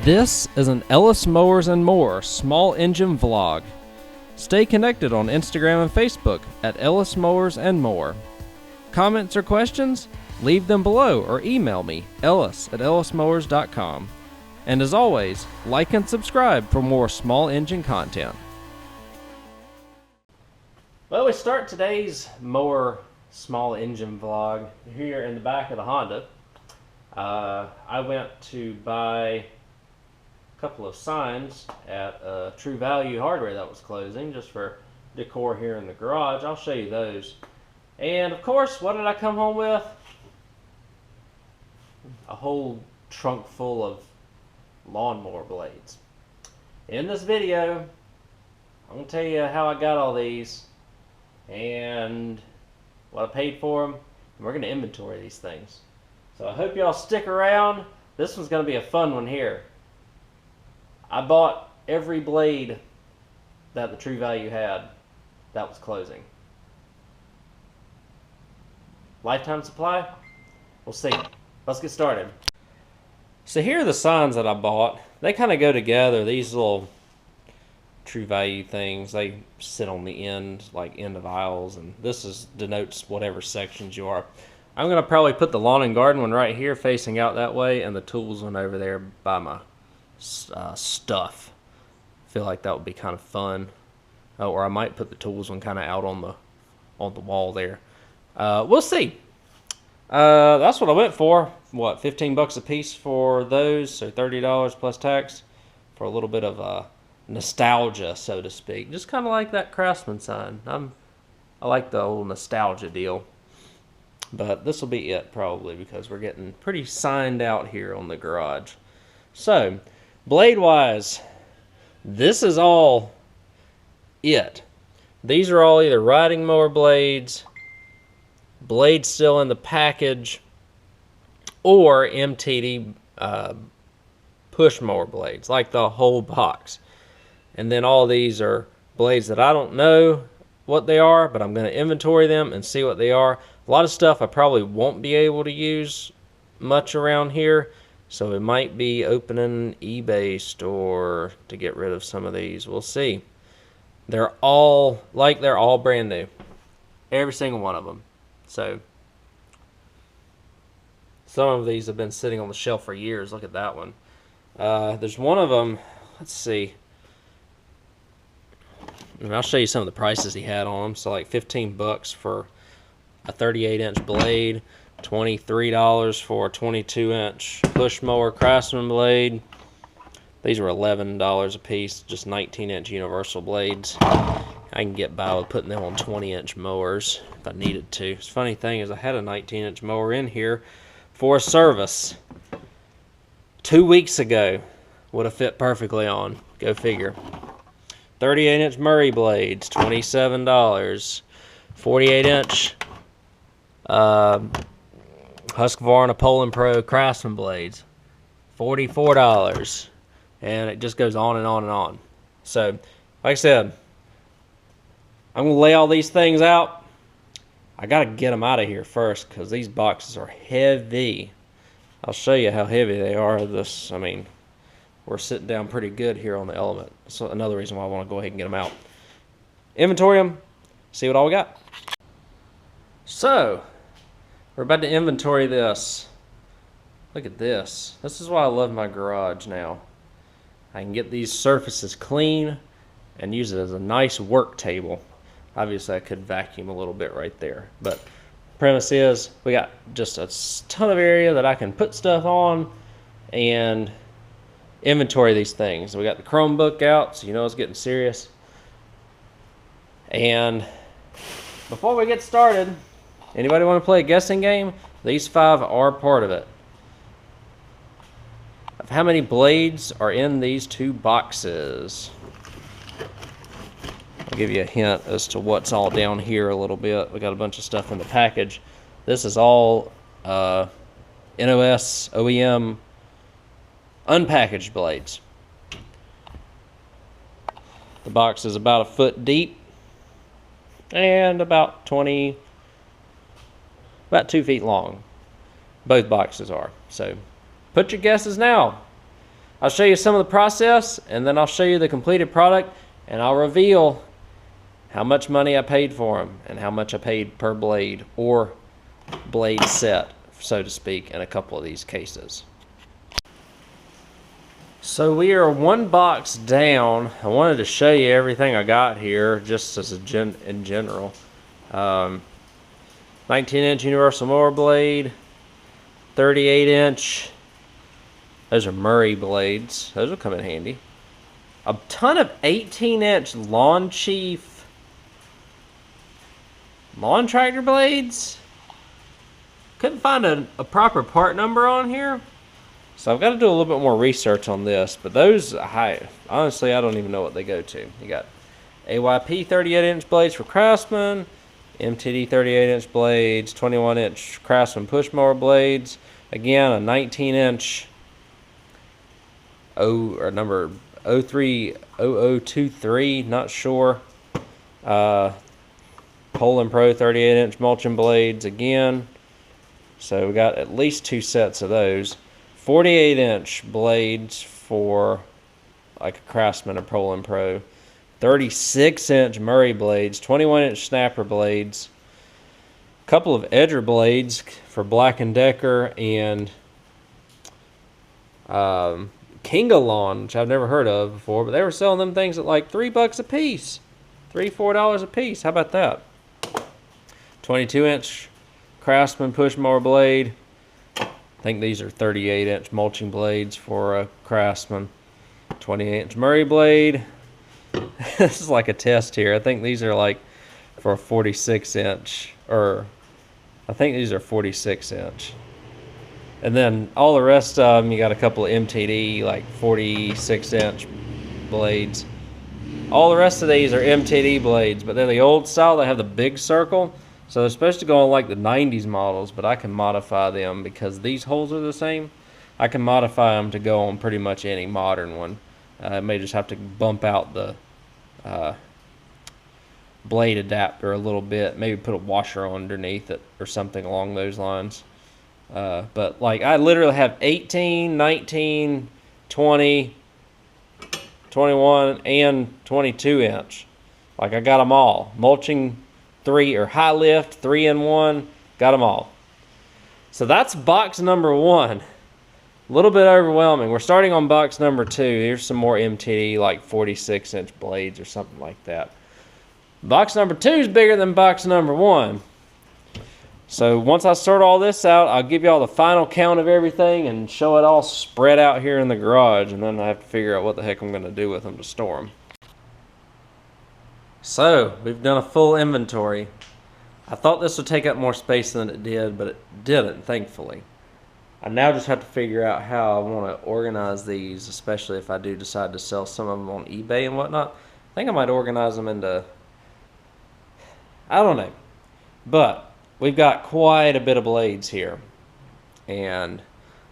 This is an Ellis Mowers and More small engine vlog. Stay connected on Instagram and Facebook at Ellis Mowers and More. Comments or questions? Leave them below or email me, ellis@ellismowers.com. And as always, like and subscribe for more small engine content. Well, we start today's mower small engine vlog here in the back of the Honda. I went to buy a couple of signs at True Value Hardware that was closing just for decor here in the garage. I'll show you those. And of course, what did I come home with? A whole trunk full of lawnmower blades. In this video, I'm going to tell you how I got all these and what I paid for them, and we're going to inventory these things. So I hope y'all stick around. This one's going to be a fun one here. I bought every blade that the True Value had that was closing. Lifetime supply? We'll see. Let's get started. So here are the signs that I bought. They kind of go together. These little True Value things, they sit on the end, like end of aisles, and this denotes whatever sections you are. I'm going to probably put the lawn and garden one right here facing out that way, and the tools one over there by my stuff. I feel like that would be kind of fun. Or I might put the tools one kind of out on the wall there. We'll see. That's what I went for. What, 15 bucks a piece for those, so $30 plus tax for a little bit of nostalgia, so to speak. Just kind of like that Craftsman sign. I like the old nostalgia deal. But this will be it probably, because we're getting pretty signed out here on the garage. So, blade wise, this is all it. These are all either riding mower blades, blades still in the package, or MTD push mower blades, like the whole box. And then all these are blades that I don't know what they are, but I'm going to inventory them and see what they are. A lot of stuff I probably won't be able to use much around here, so it might be opening an eBay store to get rid of some of these. We'll see. They're all brand new, every single one of them. So some of these have been sitting on the shelf for years. Look at that one. There's one of them. Let's see. And I'll show you some of the prices he had on them. So like 15 bucks for a 38-inch blade, $23 for a 22-inch push mower Craftsman blade. These were $11 a piece, just 19-inch universal blades. I can get by with putting them on 20-inch mowers if I needed to. The funny thing is I had a 19-inch mower in here for a service 2 weeks ago. Would have fit perfectly on. Go figure. 38-inch Murray blades, $27. 48-inch Husqvarna Poland Pro Craftsman blades, $44. And it just goes on and on and on. So, like I said, I'm going to lay all these things out. I got to get them out of here first because these boxes are heavy. I'll show you how heavy they are. I mean, we're sitting down pretty good here on the Element. So another reason why I want to go ahead and get them out. Inventory them, see what all we got. So, we're about to inventory this. Look at this. This is why I love my garage now. I can get these surfaces clean and use it as a nice work table. Obviously, I could vacuum a little bit right there. But the premise is we got just a ton of area that I can put stuff on and inventory these things. We got the Chromebook out, so you know it's getting serious. And before we get started, anybody want to play a guessing game? These 5 are part of it. Of how many blades are in these 2 boxes? I'll give you a hint as to what's all down here a little bit. We got a bunch of stuff in the package. This is all NOS OEM unpackaged blades. The box is about a foot deep and about 2 feet long. Both boxes are. So put your guesses now. I'll show you some of the process, and then I'll show you the completed product, and I'll reveal how much money I paid for them and how much I paid per blade or blade set, so to speak, in a couple of these cases. So we are one box down. I wanted to show you everything I got here just as in general. 19-inch universal mower blade, 38-inch. Those are Murray blades. Those will come in handy. A ton of 18-inch Lawn Chief lawn tractor blades. Couldn't find a proper part number on here, so I've got to do a little bit more research on this. But those, honestly, I don't even know what they go to. You got AYP 38-inch blades for Craftsman, MTD 38-inch blades, 21-inch Craftsman push mower blades. Again, a 19-inch number 030023, not sure. Poland Pro 38-inch mulching blades again. So we got at least 2 sets of those. 48-inch blades for like a Craftsman or Poland Pro. 36-inch Murray blades. 21-inch snapper blades. A couple of edger blades for Black & Decker and Kinga Lawn, which I've never heard of before, but they were selling them things at like $3 a piece. $3-4 a piece. How about that? 22-inch Craftsman push mower blade. I think these are 38-inch mulching blades for a Craftsman. 28-inch Murray blade. This is like a test here. I think these are like for a 46-inch, or I think these are 46-inch. And then all the rest of them, you got a couple of MTD, like 46-inch blades. All the rest of these are MTD blades, but they're the old style. They have the big circle. So they're supposed to go on like the 90s models, but I can modify them because these holes are the same. I can modify them to go on pretty much any modern one. I may just have to bump out the blade adapter a little bit, maybe put a washer underneath it or something along those lines. But like I literally have 18, 19, 20, 21, and 22-inch. Like I got them all. Mulching 3 or high lift, 3-in-1, got them all. So that's box number 1. A little bit overwhelming. We're starting on box number 2. Here's some more MTD, like 46-inch blades or something like that. Box number 2 is bigger than box number 1. So once I sort all this out, I'll give you all the final count of everything and show it all spread out here in the garage, and then I have to figure out what the heck I'm going to do with them to store them. So we've done a full inventory. I thought this would take up more space than it did, but it didn't, thankfully. I now just have to figure out how I want to organize these, especially if I do decide to sell some of them on eBay and whatnot. I think I might organize them into, I don't know. But we've got quite a bit of blades here. And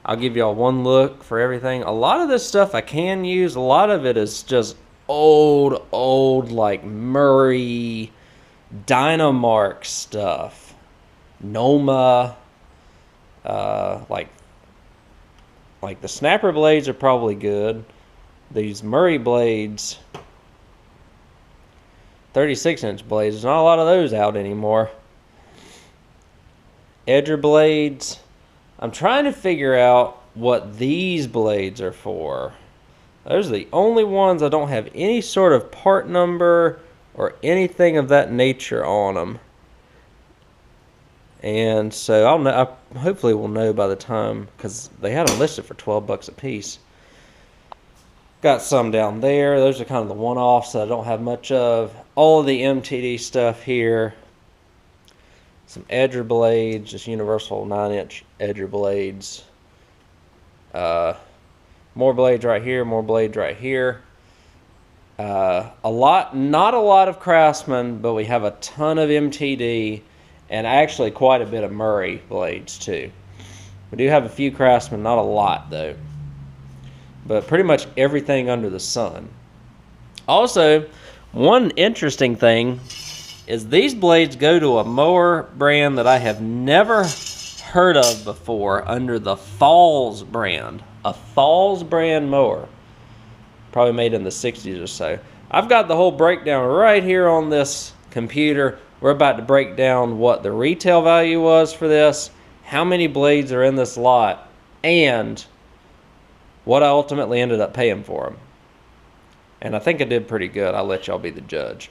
I'll give y'all one look for everything. A lot of this stuff I can use. A lot of it is just old like Murray, Dynamark stuff. Noma. Like the snapper blades are probably good. These Murray blades, 36-inch blades, there's not a lot of those out anymore. Edger blades, I'm trying to figure out what these blades are for. Those are the only ones I don't have any sort of part number or anything of that nature on them. And so I'll know, I hopefully will know by the time, because they had them listed for $12 a piece. Got some down there. Those are kind of the one-offs that I don't have much of. All of the MTD stuff here. Some edger blades, just universal 9-inch edger blades. More blades right here, more blades right here. Not a lot of Craftsman, but we have a ton of MTD and actually quite a bit of Murray blades too. We do have a few Craftsman, not a lot though. But pretty much everything under the sun. Also, one interesting thing is these blades go to a mower brand that I have never heard of before under the Falls brand. a Falls brand mower, probably made in the 60s or so. I've got the whole breakdown right here on this computer. We're about to break down what the retail value was for this, how many blades are in this lot, and what I ultimately ended up paying for them. And I think I did pretty good. I'll let y'all be the judge.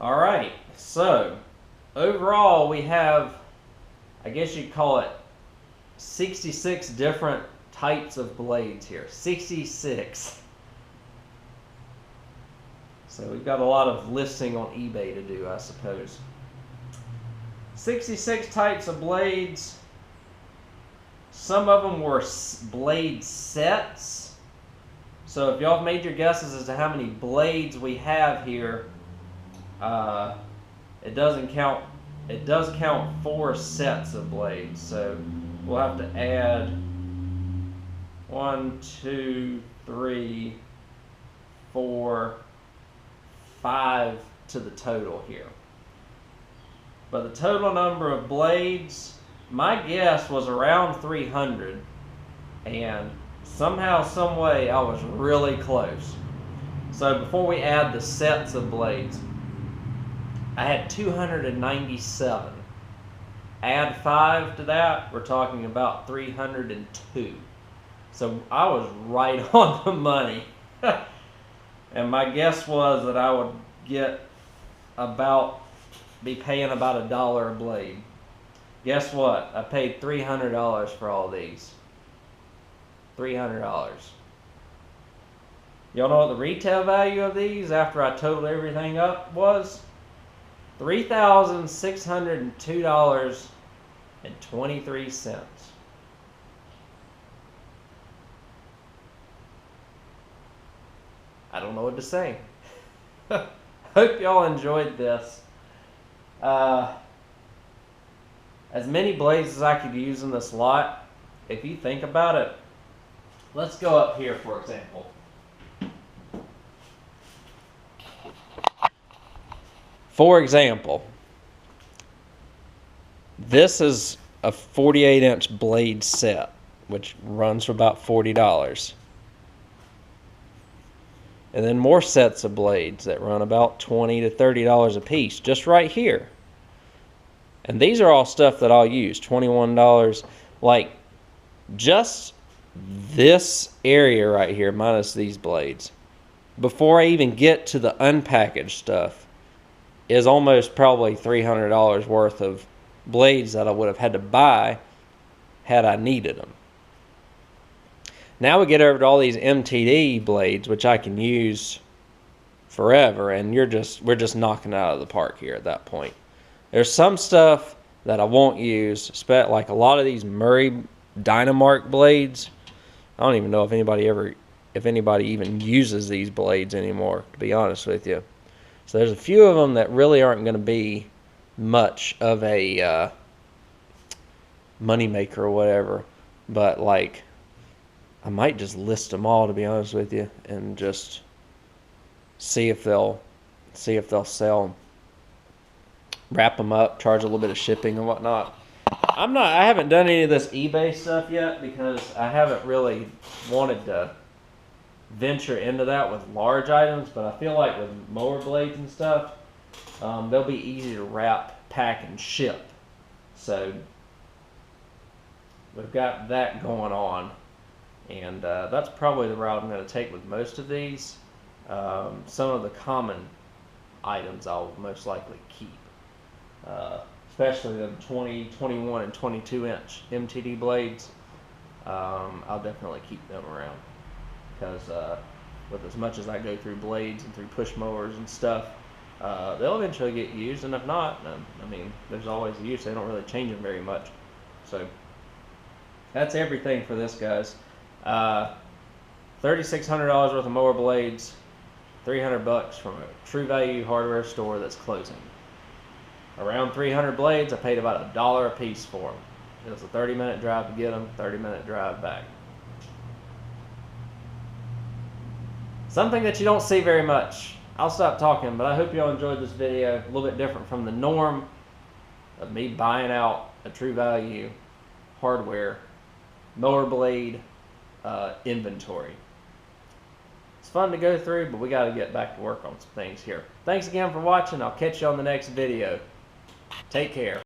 All right, so overall we have, I guess you'd call it 66 different types of blades here. 66. So we've got a lot of listing on eBay to do, I suppose. 66 types of blades. Some of them were blade sets. So if y'all have made your guesses as to how many blades we have here, it does count 4 sets of blades. So we'll have to add 1, 2, 3, 4, 5 to the total here. But the total number of blades, my guess was around 300, and somehow, some way, I was really close. So before we add the sets of blades, I had 297. Add 5 to that, we're talking about 302. So I was right on the money. And my guess was that I would be paying about $1 a blade. Guess what? I paid $300 for all these. $300. Y'all know what the retail value of these after I totaled everything up was? $3,602.23. I don't know what to say. Hope y'all enjoyed this. As many blades as I could use in this lot, if you think about it, let's go up here for example. For example, this is a 48-inch blade set, which runs for about $40. And then more sets of blades that run about $20 to $30 a piece, just right here. And these are all stuff that I'll use, $21. Like, just this area right here, minus these blades, before I even get to the unpackaged stuff, is almost probably $300 worth of blades that I would have had to buy had I needed them. Now we get over to all these MTD blades, which I can use forever, and we're just knocking it out of the park here at that point. There's some stuff that I won't use, like a lot of these Murray Dynamark blades. I don't even know if anybody even uses these blades anymore, to be honest with you. So there's a few of them that really aren't going to be much of a money maker or whatever, but like, I might just list them all, to be honest with you, and just see if they'll sell. Wrap them up, charge a little bit of shipping and whatnot. I haven't done any of this eBay stuff yet because I haven't really wanted to venture into that with large items, but I feel like with mower blades and stuff, they'll be easy to wrap, pack, and ship. So we've got that going on. And that's probably the route I'm going to take with most of these. Some of the common items I'll most likely keep. Especially the 20, 21, and 22-inch MTD blades. I'll definitely keep them around. Because with as much as I go through blades and through push mowers and stuff, they'll eventually get used. And if not, I mean, there's always a use. They don't really change them very much. So that's everything for this, guys. $3,600 worth of mower blades, $300 from a True Value hardware store that's closing. Around 300 blades, I paid about $1 a piece for them. It was a 30-minute drive to get them, 30-minute drive back. Something that you don't see very much. I'll stop talking, but I hope y'all enjoyed this video. A little bit different from the norm of me buying out a True Value hardware mower blade inventory. It's fun to go through, but we got to get back to work on some things here. Thanks again for watching. I'll catch you on the next video. Take care.